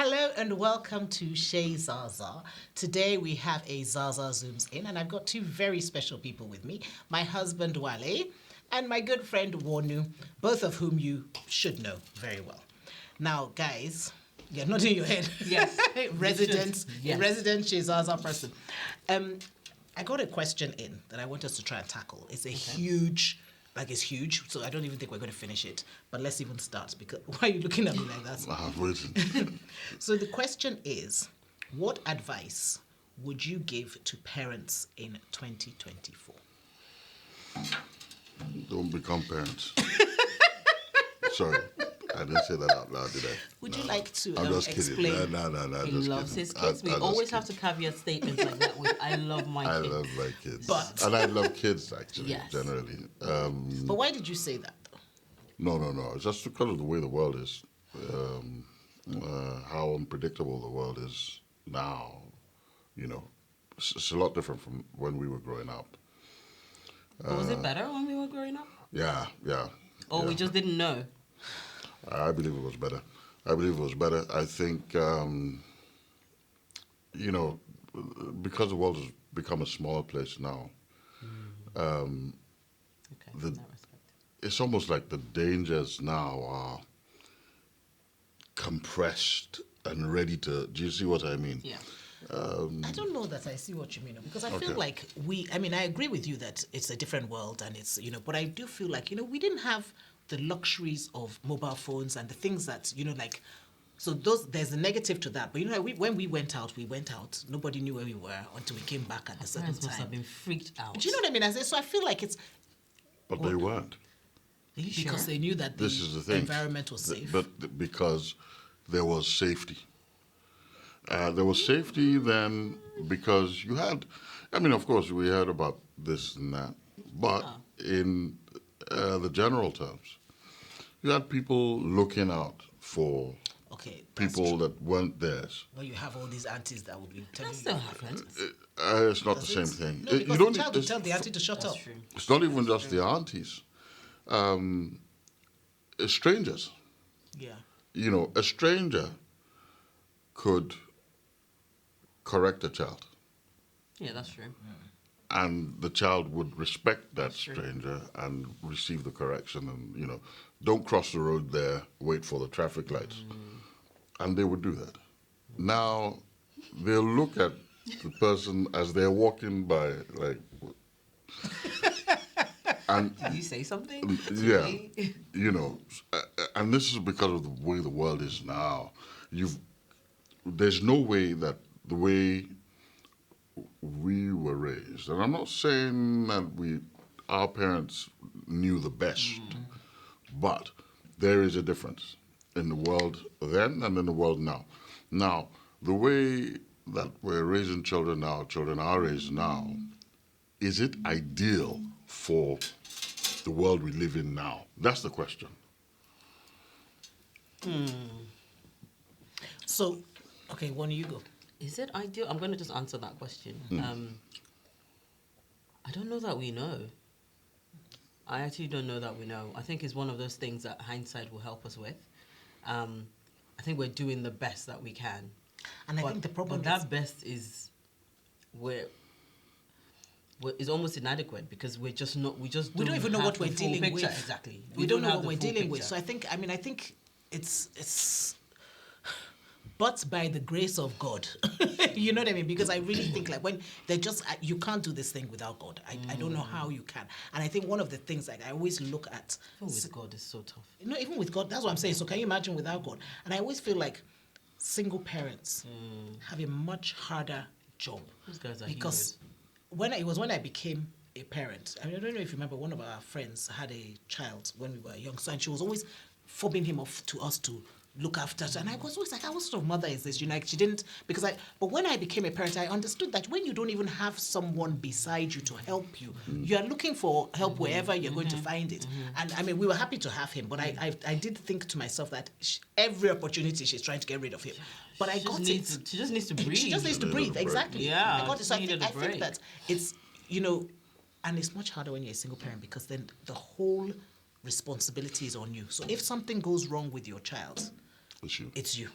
Hello and welcome to Shay Zasaa. Today we have a Zasaa Zooms in, and I've got two very special people with me. My husband Wale and my good friend Wonu, both of whom you should know very well. Now, guys, you're nodding your head. Yes. resident Shay Zasaa person. I got a question in that I want us to try and tackle. It's a huge, it's huge, so I don't even think we're going to finish it. But let's even start, because why are you looking at me like that? I'm waiting. So the question is, what advice would you give to parents in 2024? Don't become parents. Sorry, I didn't say that out loud, did I? Would you like to I'm just explain? kidding. No, He just loves kidding. his kids. We always have to caveat statements like that with "I love my I kids." love my kids. But- and I love kids, actually, Yes. generally. But why did you say that? No. It's just because of the way the world is, how unpredictable the world is now. You know, it's a lot different from when we were growing up. But was it better when we were growing up? Yeah. Or we just didn't know? I believe it was better. I think, because the world has become a smaller place now, Okay, The- in that respect. it's almost like the dangers now are compressed and ready to. Do you see what I mean? Yeah. I don't know that I see what you mean, because I feel Okay. like I agree with you that it's a different world and it's, but I do feel like, we didn't have the luxuries of mobile phones and the things that, so there's a negative to that. But, when we went out, nobody knew where we were until we came back at a certain Parents must have time. been freaked out. Do you know what I mean? So I feel like it's But they weren't. Are you because sure? they knew that This is the thing. environment was safe. But because there was safety. There was safety then because you had, of course, we heard about this and that, but in the general terms, you had people looking out for Okay, that's people true. that weren't theirs. When you have all these aunties that would be telling That you. still happens. It's not the Does same it? thing. No, You because don't the need- child will it's- tell the auntie to shut That's up. true. It's not even just the aunties. Strangers. Yeah. A stranger could correct a child, Yeah, that's true. and the child would respect that Sure. stranger and receive the correction, and don't cross the road there, wait for the traffic lights, and they would do that. Now they'll look at the person as they're walking by, like, and Did you say something? yeah, Me? and this is because of the way the world is now. There's no way that the way we were raised, and I'm not saying that our parents knew the best, but there is a difference in the world then and in the world now. Now, the way that we're raising children now, children are raised now, is it ideal for the world we live in now? That's the question. So, okay, one you go. Is it ideal? I'm going to just answer that question. I don't know that we know. I actually don't know that we know. I think it's one of those things that hindsight will help us with. I think we're doing the best that we can. And I think the problem but is that best is is almost inadequate because we don't even know have what the we're full dealing picture. with. Exactly. We don't know have what the we're full dealing with. picture. So I think it's but by the grace of God. You know what I mean? Because I really think like when they just you can't do this thing without God. I don't know how you can. And I think one of the things like I always look at Even with God is so tough. even with God, that's what I'm saying. So can you imagine without God? And I always feel like single parents have a much harder job. Those guys are Because when I became a parent, I don't know if you remember, one of our friends had a child when we were young, so and she was always fobbing him off to us to look after her. And I was always like, what sort of mother is this? Like she didn't, but when I became a parent, I understood that when you don't even have someone beside you to help you, you are looking for help wherever you're going to find it. And I mean, we were happy to have him, but I did think to myself that every opportunity she's trying to get rid of him. But I got it. She just needs to breathe. She just needs to breathe, exactly. Yeah, I got it. So she needed a I think break. that it's, and it's much harder when you're a single parent because then the whole responsibility is on you. So if something goes wrong with your child, It's you. it's you.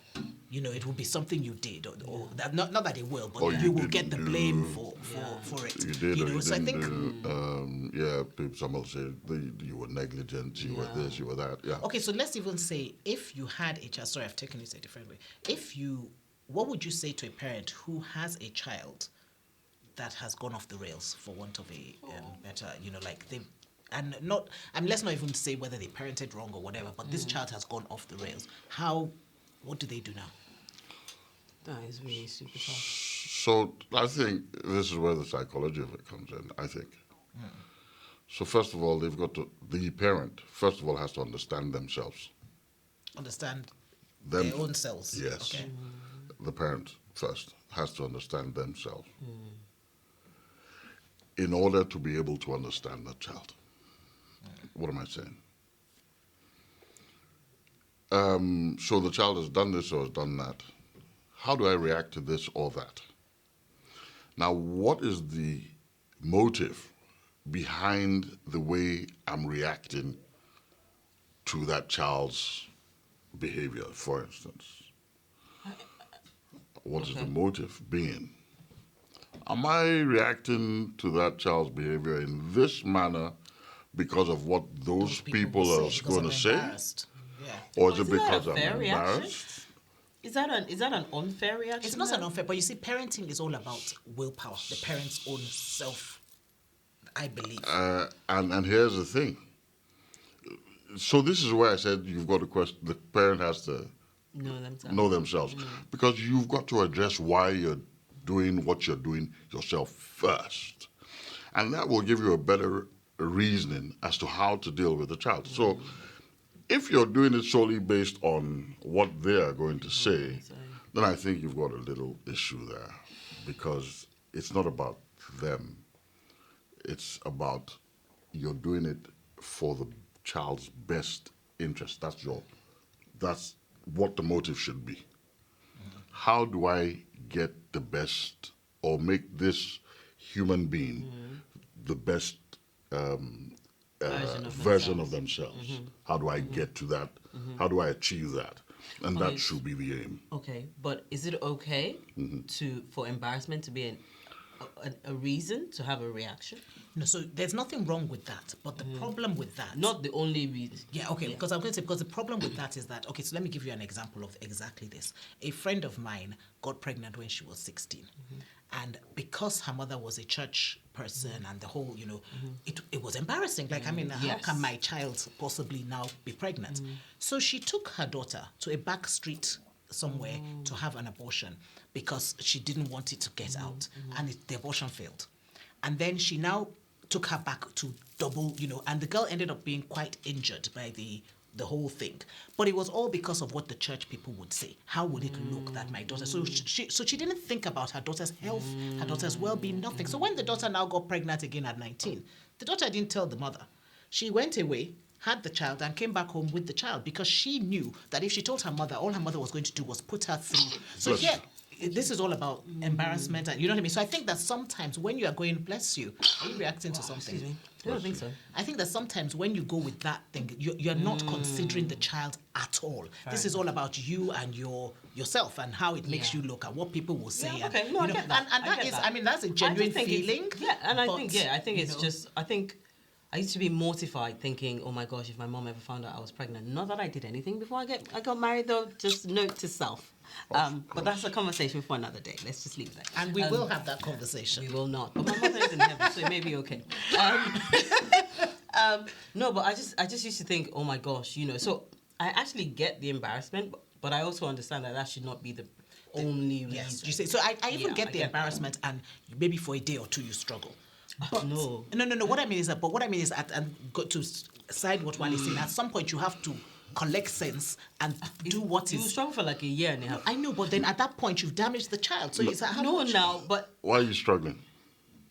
it will be something you did, or that, not that it will, but Or you you will get the didn't blame do. for it. You did or you So I didn't think. do. Yeah, people, some will say you were negligent, you were this, you were that. Yeah. Okay, so let's even say if you had a child. Sorry, I've taken it a different way. What would you say to a parent who has a child that has gone off the rails, for want of a better, like they, and not, let's not even say whether they parented wrong or whatever, but this child has gone off the rails. What do they do now? That is really super tough. So I think this is where the psychology of it comes in, I think. So first of all, the parent, first of all, has to understand themselves. Understand Them, their own selves. yes. Okay. The parent first has to understand themselves in order to be able to understand the child. What am I saying? So the child has done this or has done that. How do I react to this or that? Now, what is the motive behind the way I'm reacting to that child's behavior, for instance? What is the motive being? Am I reacting to that child's behavior in this manner because of what those people will are say, because going I'm to say? embarrassed. Yeah. Or is But it isn't that a because I'm fair reaction? embarrassed? Is that an unfair reaction? It's not then? an unfair, but you see, parenting is all about willpower, the parent's own self, I believe. And here's the thing. So this is where I said you've got to question, the parent has to Know themselves. know themselves. Because you've got to address why you're doing what you're doing yourself first. And that will give you a better reasoning as to how to deal with the child. So if you're doing it solely based on what they are going to say, then I think you've got a little issue there. Because it's not about them. It's about you're doing it for the child's best interest. That's what the motive should be. How do I get the best or make this human being the best version of themselves? How do I get to that? How do I achieve that? And that should be the aim. Okay, but is it okay for embarrassment to be a reason to have a reaction? No, so there's nothing wrong with that. But the problem with that... Not the only reason. Yeah, okay, because I'm going to say, because the problem with that is that, okay, so let me give you an example of exactly this. A friend of mine got pregnant when she was 16. And because her mother was a church person and the whole, it was embarrassing. Like, how can my child possibly now be pregnant? So she took her daughter to a back street somewhere to have an abortion because she didn't want it to get out. And the abortion failed. And then she now took her back to double, and the girl ended up being quite injured by the whole thing. But it was all because of what the church people would say. How would it look that my daughter... So she didn't think about her daughter's health, her daughter's well-being, nothing. So when the daughter now got pregnant again at 19, the daughter didn't tell the mother. She went away, had the child, and came back home with the child because she knew that if she told her mother, all her mother was going to do was put her through. So here... This is all about embarrassment, and you know what I mean? So I think that sometimes when you are going, bless you, are you reacting to something? Excuse me. I don't think so. I think that sometimes when you go with that thing, you're not considering the child at all. This is all about you and yourself and how it makes you look and what people will say. Yeah, okay, and, no, I get that. And I that get is, that. that's a genuine feeling. I think it's just, I think I used to be mortified thinking, oh my gosh, if my mom ever found out I was pregnant. Not that I did anything before I got married though, just note to self. But that's a conversation for another day. Let's just leave that. And we will have that conversation. We will not. But my mother is in heaven, so it may be okay. No, but I just used to think, oh my gosh, So I actually get the embarrassment, but I also understand that should not be the only reason. Yes, you say. So I even get the embarrassment, and maybe for a day or two you struggle. But no. What I mean is that, and go to side what Wale is saying, at some point you have to collect sense and do what You is... struggle for like a year and a half. I know, but then at that point you've damaged the child. So it's like, but why are you struggling?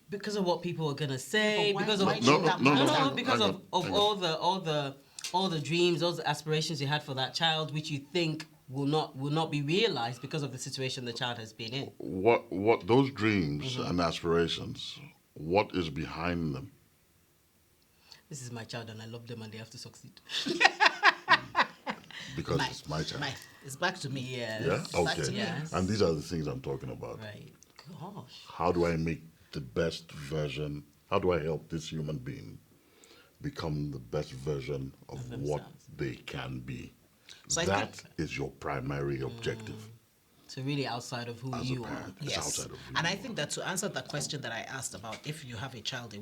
Because of what people are gonna say, But because why of do that matter? because of all the dreams, all the aspirations you had for that child, which you think will not be realized because of the situation the child has been in. What those dreams and aspirations, what is behind them? This is my child and I love them and they have to succeed. because it's my child. It's back to me. Yes. Yeah? It's back Okay. to me. Yes. And these are the things I'm talking about. Right. Gosh. How do I make the best version? How do I help this human being become the best version of what themselves. they can be? So I That think- is your primary objective. So really outside of who As a you are. parent. It's Yes. outside of who And you I think that to answer that question that I asked about if you have a child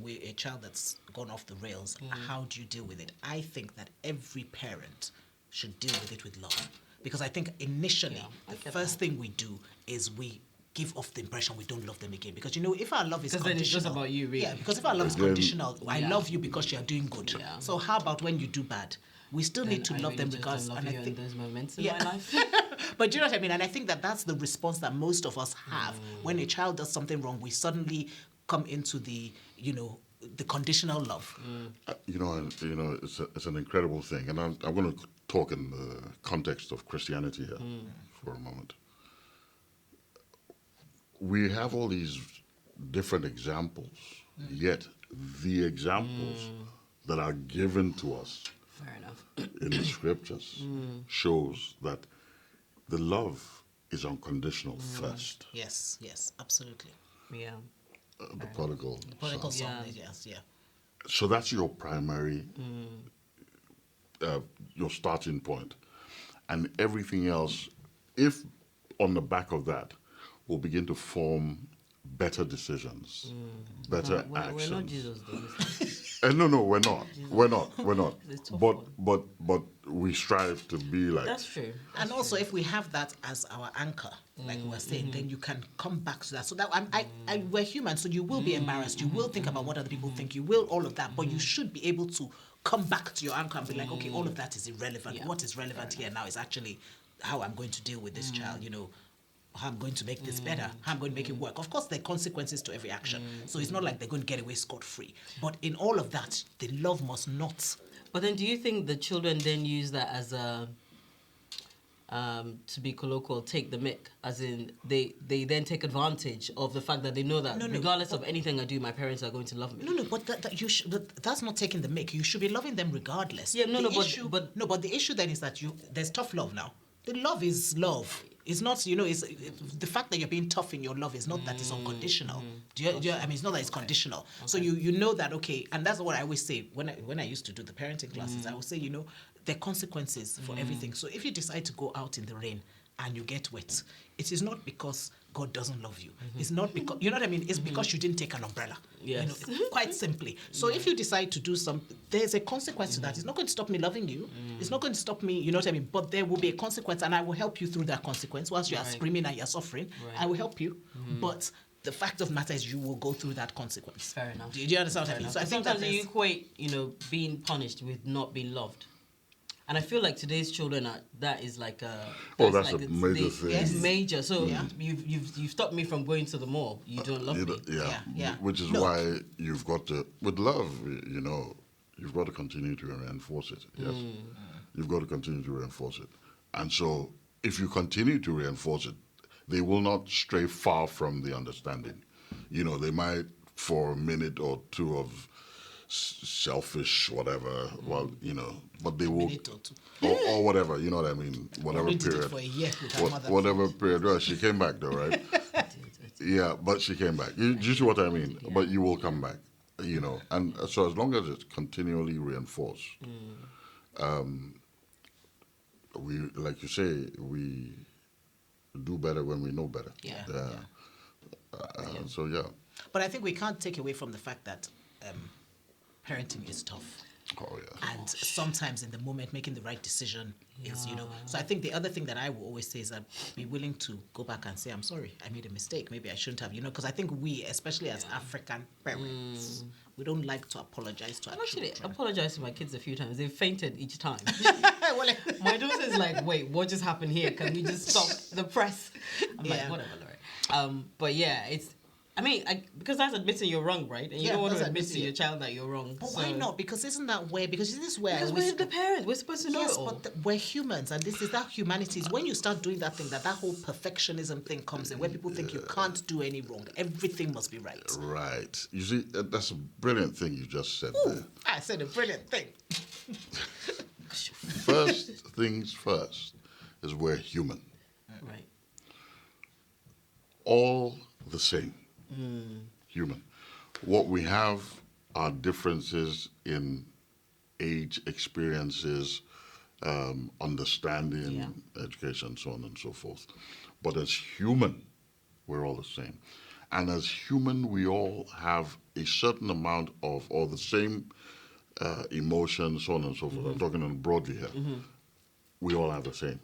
that's gone off the rails, how do you deal with it? I think that every parent should deal with it with love. Because I think initially, Yeah, I the get first that. thing we do is we give off the impression we don't love them again. Because, if our love is Because then it's conditional... just about you, really. Yeah, because if our love is Again- conditional, I Yeah. love you because you're doing good. Yeah. So how about when you do bad? We still need to I love really them just because... don't love and you I in think, those moments in Yeah. my life. but do you know what I mean? And I think that that's the response that most of us have. When a child does something wrong, we suddenly come into the conditional love. It's an incredible thing, and I'm going to talk in the context of Christianity here for a moment. We have all these different examples, yet the examples that are given to us Fair enough. in the scriptures shows that the love is unconditional first. Yes, absolutely. Yeah. The prodigal Prodigal son. son, Yeah. yes. So that's your primary, your starting point. And everything else, if on the back of that, will begin to form better decisions, better We're actions. not Jesus, though. No, we're not. We're not. It's a tough But we strive to be like. That's true. And also, if we have that as our anchor, like we were saying, then you can come back to that. So that we're human, so you will be embarrassed. You will think about what other people think. You will all of that, but you should be able to come back to your anchor and be like, okay, all of that is irrelevant. Yeah. What is relevant here now is actually how I'm going to deal with this child. How I'm going to make this better, how I'm going to make it work. Of course, there are consequences to every action. So it's not like they're going to get away scot-free. But in all of that, the love must not. But then do you think the children then use that as a, to be colloquial, take the mick? As in, they then take advantage of the fact that they know that regardless of anything I do, my parents are going to love me. No, but that's not taking the mick. You should be loving them regardless. Yeah, but the issue then is that there's tough love now. The love is love. It's not, it's the fact that you're being tough in your love is not that it's unconditional. It's not that it's conditional. Okay. So you know that, okay, and that's what I always say when I used to do the parenting classes. I would say, there are consequences for everything. So if you decide to go out in the rain and you get wet, it is not because God doesn't love you. It's not because, you know what I mean? It's because you didn't take an umbrella. Yes. Quite simply. So if you decide to do something, there's a consequence to that. It's not going to stop me loving you. It's not going to stop me, you know what I mean? But there will be a consequence, and I will help you through that consequence. Whilst you are screaming and you're suffering, I will help you. But the fact of the matter is you will go through that consequence. Fair enough. Do you understand what I mean? So I think that sometimes you equate, being punished with not being loved. And I feel like today's children that is like a. That's like a major thing. It's major. So you've stopped me from going to the mall. You don't love me. Yeah. Which is why you've got to, with love, you've got to continue to reinforce it. Yes, you've got to continue to reinforce it. And so, if you continue to reinforce it, they will not stray far from the understanding. They might, for a minute or two of selfish whatever, but they will, or whatever, you know what I mean, whatever Did it period, for a year with her mother. whatever period. Well, she came back though, right? Yeah, but she came back. You see what I mean? But you will come back, and so as long as it's continually reinforced, we, like you say, we do better when we know better. Yeah. So yeah. But I think we can't take away from the fact that parenting is tough. Oh yeah. And sometimes in the moment, making the right decision is, So I think the other thing that I will always say is that be willing to go back and say, I'm sorry, I made a mistake. Maybe I shouldn't have, because I think we, especially as African parents, we don't like to apologize to our Actually, children. apologized to my kids a few times. They've fainted each time. Well, My daughter's like, wait, what just happened here? Can we just stop the press? I'm like, whatever, Lori. But yeah, because that's admitting you're wrong, right? And you don't want to admit to your child that you're wrong. But why not? Because isn't that where? Because this is where Because we're the parents. We're supposed to know Yes, it all. but we're humans, and this is that humanity. Is when you start doing that thing, that whole perfectionism thing comes in, where people think you can't do any wrong. Everything must be right. Right. You see, that's a brilliant thing you just said there. I said a brilliant thing. First things first is we're human. Right. All the same. Human. What we have are differences in age, experiences, understanding, education, so on and so forth. But as human, we're all the same. And as human, we all have a certain amount of, or the same emotions, so on and so forth. I'm talking on broadly here. We all have the same.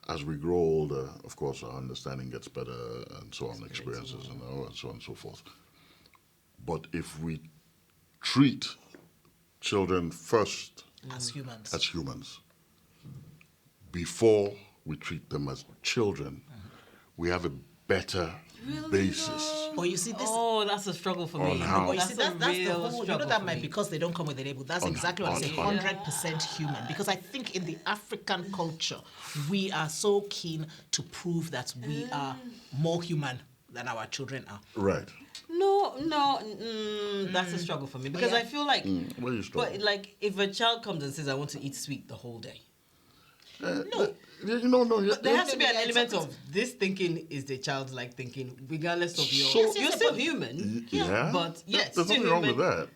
As we grow older, of course, our understanding gets better and so on, experiences and so on and so forth. But if we treat children first As humans, before we treat them as children, we have a better basis. but you see this. Oh, that's a struggle for me. how- But you That's see, a that's the real whole. You know struggle that for might me. because they don't come with a label. That's exactly what I say. 100% human. Because I think in the African culture, we are so keen to prove that we are more human than our children are. Right. No, that's a struggle for me because yeah. I feel like, Where you struggle? but like if a child comes and says, "I want to eat sweet the whole day," No. there has to be an yeah, element of this thinking is the childlike thinking, regardless of your. So- You're still human, Yeah. but yes, There's still nothing wrong human. with that.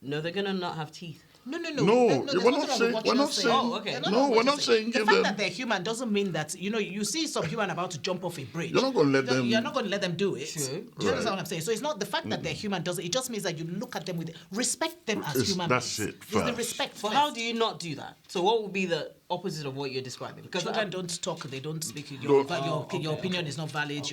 No, they're gonna not have teeth. No. No, there's we're nothing not wrong with saying- what we're you're not saying. saying- Oh, okay. There's No, nothing wrong with we're what not you're saying The give fact them- that they're human doesn't mean that, you see some human about to jump off a bridge. You're not gonna let them- You're not going to let them do it. True. Do you Right. understand what I'm saying? So it's not the fact that they're human doesn't. It just means that you look at them with respect them as It's- human that's beings. it, It's the first. respect. But how do you not do that? So what would be the opposite of what you're describing? Because Children don't talk, they don't speak. No. Your opinion is not valid.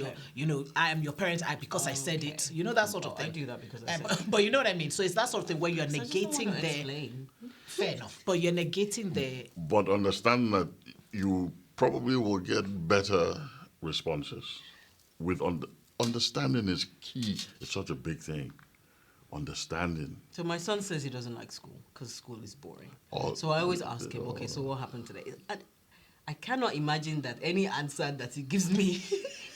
I am your parent. Because I said it. You know that sort of I thing. do that because I said it. But you know what I mean. So it's that sort of thing where you're I just don't negating want to their. explain. Fair enough. But you're negating their. But understand that you probably will get better responses. With understanding is key. It's such a big thing. Understanding. So my son says he doesn't like school because school is boring. Oh, So I always ask him, okay, so what happened today? I cannot imagine that any answer that he gives me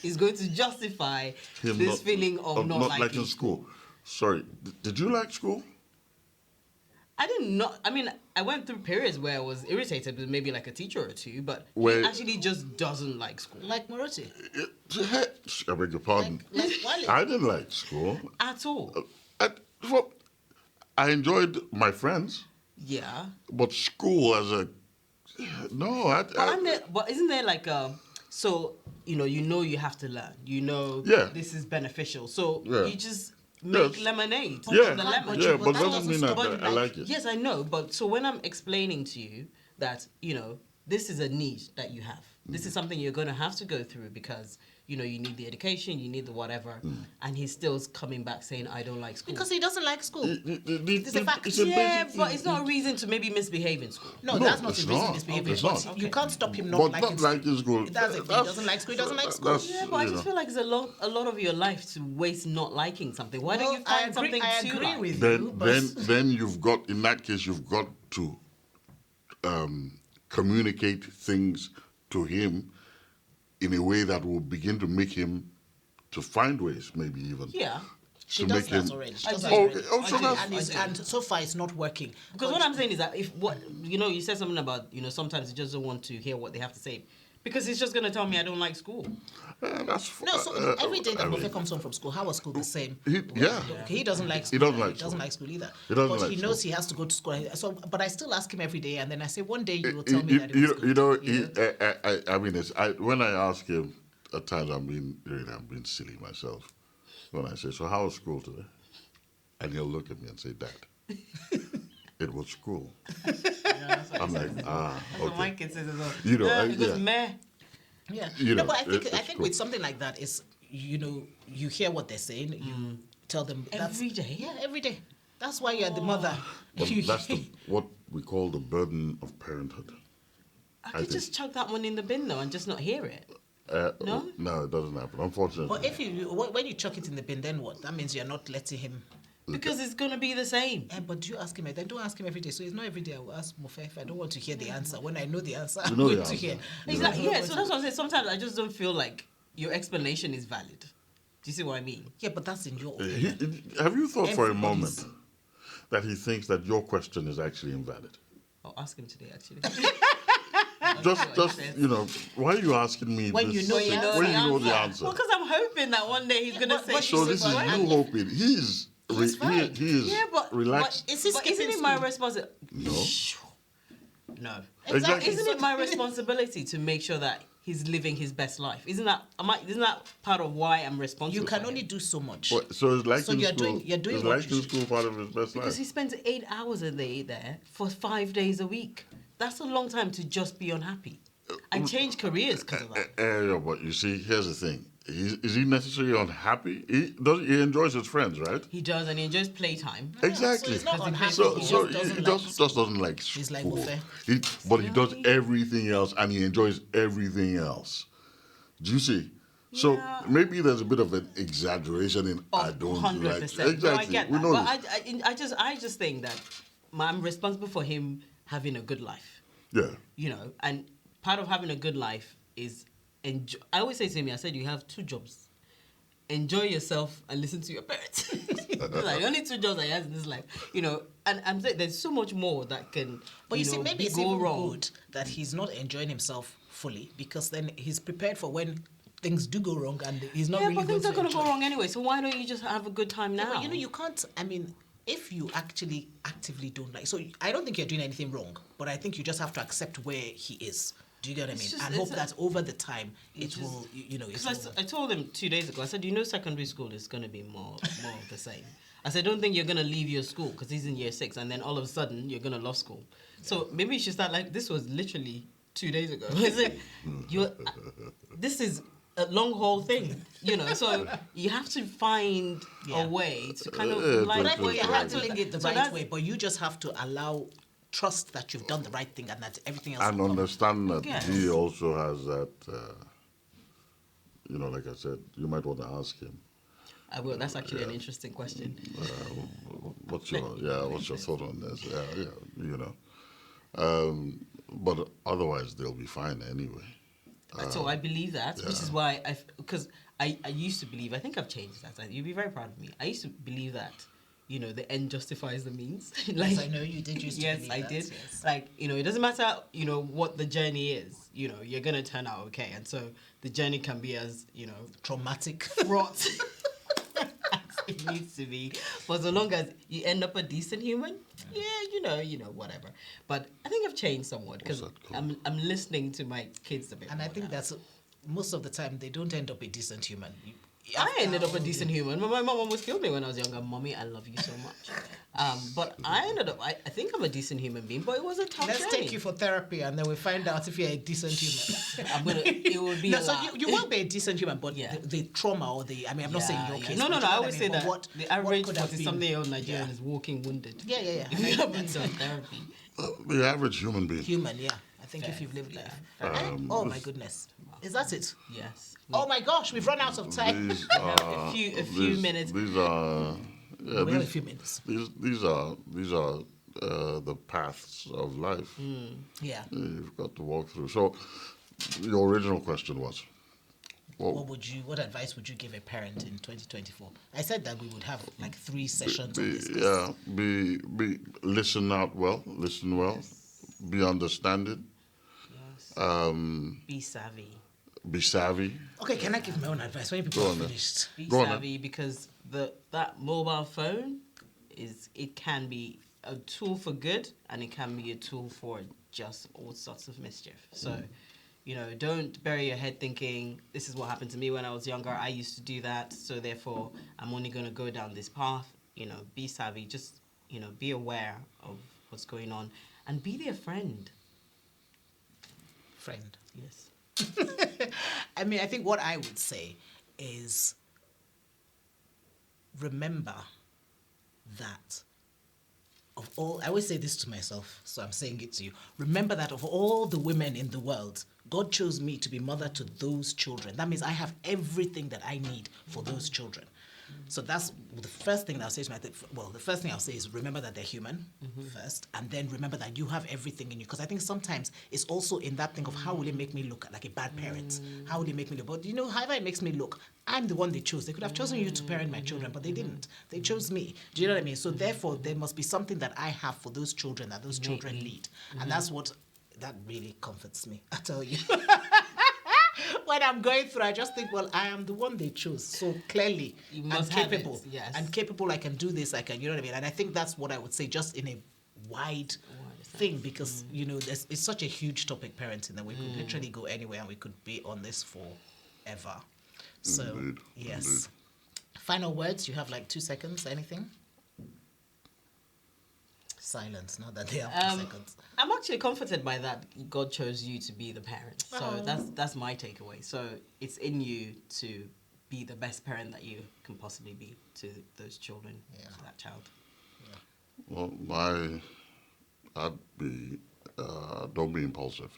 is going to justify Him this not- feeling of not liking liking school. Sorry, did you like school? I did not. I mean, I went through periods where I was irritated with maybe like a teacher or two, but Where- he actually just doesn't like school Like Morote. I beg your pardon. Like Wale. I didn't like school. at all. Well, I enjoyed my friends, Yeah. but school as a no. But isn't there like a so you have to learn. Yeah. This is beneficial. So Yeah. you just make Yes. lemonade. Yeah, from the lemon. yeah, but but that doesn't doesn't mean that stop you I like it. Yes, I know. But so when I'm explaining to you that, this is a need that you have. This is something you're going to have to go through because, you need the education, you need the whatever. And he's still coming back saying, I don't like school. Because he doesn't like school. It's a fact. yeah, basic but thing. it's not a reason to maybe misbehave in school. No, No, that's not it's a reason not. misbehaving. It's But not. you can't stop him not But liking not liking school. That's if he doesn't like school, he doesn't like school. That's, Yeah, but I you just know. feel like it's a lot of your life to waste not liking something. Why don't you I find something I to agree like? with you. Then you've got, in that case, you've got to communicate things to him in a way that will begin to make him to find ways, maybe even. Yeah. She to does make that him. already. She I does do. that already. Okay, oh, so I do. that's- And so far it's not working. Because what I'm saying is that you said something about, sometimes you just don't want to hear what they have to say. Because he's just going to tell me I don't like school. That's No, so every day that I mean, Mofe comes home from school, how was school the same? yeah. He doesn't like school. He doesn't like He doesn't school. like school either. He doesn't but like he knows school. he has to go to school. So, but I still ask him every day, and then I say, one day you will tell me that it was good. I mean, when I ask him, at times I'm being silly myself. When I say, so how was school today? And he'll look at me and say, Dad, it was school. I'm like, That's what my okay. kid says as well. You know, He goes, yeah. meh. Yeah. You No, know, but I think it's cool. with something like that is, you hear what they're saying, you tell them Every day? Yeah, every day. That's why you're the mother. But that's what we call the burden of parenthood. I I could think- just chuck that one in the bin though and just not hear it. No? No, it doesn't happen, unfortunately. But when you chuck it in the bin, then what? That means you're not letting him. Because it's going to be the same. But you ask him, then don't ask him every day. So it's not every day I will ask Mofe if I don't want to hear the answer. When I know the answer, You I'm know going the to answer. hear. Exactly. Yeah, so that's what I'm saying. Sometimes I just don't feel like your explanation is valid. Do you see what I mean? Yeah, but that's in your opinion. Have you thought for a moment Everybody's- that he thinks that your question is actually invalid? I'll ask him today, actually. Just why are you asking me When this? you know the answer. When you know the answer. Well, because I'm hoping that one day he's going to say... So this is you hoping. He is relaxed. But is he skipping isn't it my school? responsibility? No. No. Exactly. Isn't it my responsibility to make sure that he's living his best life? Isn't that part of why I'm responsible? You can for only him? do so much. So it's like So in you're school. doing it's what like you in should. school part of his best Because life. he spends 8 hours a day there for 5 days a week. That's a long time to just be unhappy. I changed careers because of that. Yeah, but you see, here's the thing. Is he necessarily unhappy? He enjoys his friends, right? He does, and he enjoys playtime. Exactly. So he's not unhappy. So He just doesn't like He's like school. buffet. But he does everything else, and he enjoys everything else. Do you see? So Yeah. maybe there's a bit of an exaggeration in I don't 100%. like. Exactly. Exactly. No, I get We that. know But this. I just think that I'm responsible for him having a good life. Yeah. And part of having a good life is I always say to him, I said, you have 2 jobs. Enjoy yourself and listen to your parents. Like, the only 2 jobs I have in this life, and I'm saying there's so much more that can, But you see, maybe it's go even wrong. good that he's not enjoying himself fully, because then he's prepared for when things do go wrong, and he's not Yeah, really but things are going going to go wrong anyway. So why don't you just have a good time now? But you can't. I mean, if you actually actively don't like, so I don't think you're doing anything wrong, but I think you just have to accept where he is. Do you get what I mean? just- And hope it's a- that over the time it it's will, it Because will. I told him 2 days ago, I said, secondary school is going to be more of the same. I said, don't think you're going to leave your school because he's in year 6 and then all of a sudden you're going to love school. So maybe you should start like, this was literally 2 days ago. I said, this is a long haul thing, so you have to find Yeah. a way to kind of Yeah, like... But I think you're Right. handling it the So right that's- way, but you just have to trust that you've done the right thing and that everything else And will come. understand that Yes. he also has that. Like I said, you might want to ask him. I will. That's actually an interesting question. What's your thought on this? But otherwise they'll be fine anyway. So I believe that, which is why because I used to believe, I think I've changed that. You'd be very proud of me. I used to believe that, the end justifies the means. Like, Yes, I know you did used to yes, believe I that, did. yes. Like, it doesn't matter, what the journey is. You're gonna turn out okay, and so the journey can be as Traumatic. fraught as it needs to be. But so long as you end up a decent human, whatever. But I think I've changed somewhat because What's that called? I'm listening to my kids a bit. And I more think now. that's most of the time they don't end up a decent human. I ended up a decent human. My mom almost killed me when I was younger. Mommy, I love you so much. But I ended up, I think I'm a decent human being, but it was a tough Let's journey. take you for therapy, and then we find out if you're a decent human. It would be No, a so lot. you will be a decent human, but Yeah. the trauma or I'm not saying your case. No, but you know I what always mean? say But that what the average could have been- 40-something-year-old Nigerian Yeah. is walking wounded. Yeah. If you haven't done therapy. The average human being. Human, yeah. I think if Fair, you've lived yeah, life. fair. Oh my goodness. Is that it? Yes. Oh my gosh, we've run out of time. These a few minutes. These are. Yeah, We have a these, few minutes. these are the paths of life. Yeah. You've got to walk through. So, your original question was, What advice would you give a parent in 2024? I said that we would have like 3 sessions on this. listen well, be understanding, Yes. Be savvy. be savvy. Okay, can I give my own advice when people Go are on then. finished? Be Go on then. savvy because that mobile phone it can be a tool for good and it can be a tool for just all sorts of mischief. So, don't bury your head thinking this is what happened to me when I was younger. I used to do that, so therefore I'm only going to go down this path. Be savvy. Just be aware of what's going on and be their friend. Friend. Yes. I mean, I think what I would say is remember that I always say this to myself, so I'm saying it to you. Remember that of all the women in the world, God chose me to be mother to those children. That means I have everything that I need for those children. So that's the first thing that I'll say to the first thing I'll say is remember that they're human first, and then remember that you have everything in you. Because I think sometimes it's also in that thing of how will it make me look like a bad parent? How will it make me look? But however it makes me look, I'm the one they chose. They could have chosen you to parent my children, but they didn't. They chose me. Do you know what I mean? So therefore, there must be something that I have for those children that those children need, and that really comforts me. I tell you. When I'm going through, I just think, well, I am the one they chose. So clearly, I'm capable. Yes. I'm capable. I can do this. I can, you know what I mean? And I think that's what I would say, just in a wide thing, because it's such a huge topic, parenting, that we could literally go anywhere and we could be on this forever. So yes. Indeed. Final words. You have like 2 seconds. Anything? Silence. Not that they have 2 seconds. I'm actually comforted by that. God chose you to be the parent, so that's my takeaway. So it's in you to be the best parent that you can possibly be to those children, to that child. Yeah. Well, I'd be don't be impulsive.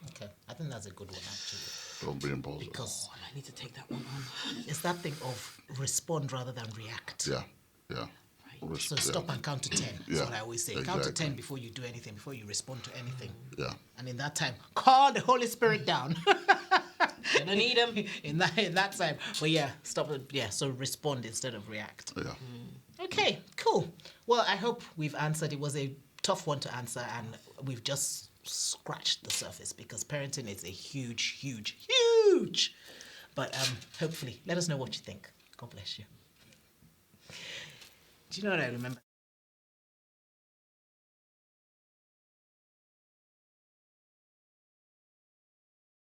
Okay, I think that's a good one actually. Don't be impulsive. Because I need to take that one on. It's that thing of respond rather than react. Yeah. So stop and count to 10. That's what I always say. Exactly. Count to 10 before you do anything, before you respond to anything. Yeah. And in that time, call the Holy Spirit down. You don't need him. in that time. But stop it. Yeah, so respond instead of react. Yeah. Okay, cool. Well, I hope we've answered. It was a tough one to answer, and we've just scratched the surface, because parenting is a huge, huge, huge. But hopefully, let us know what you think. God bless you. Do you know what I remember?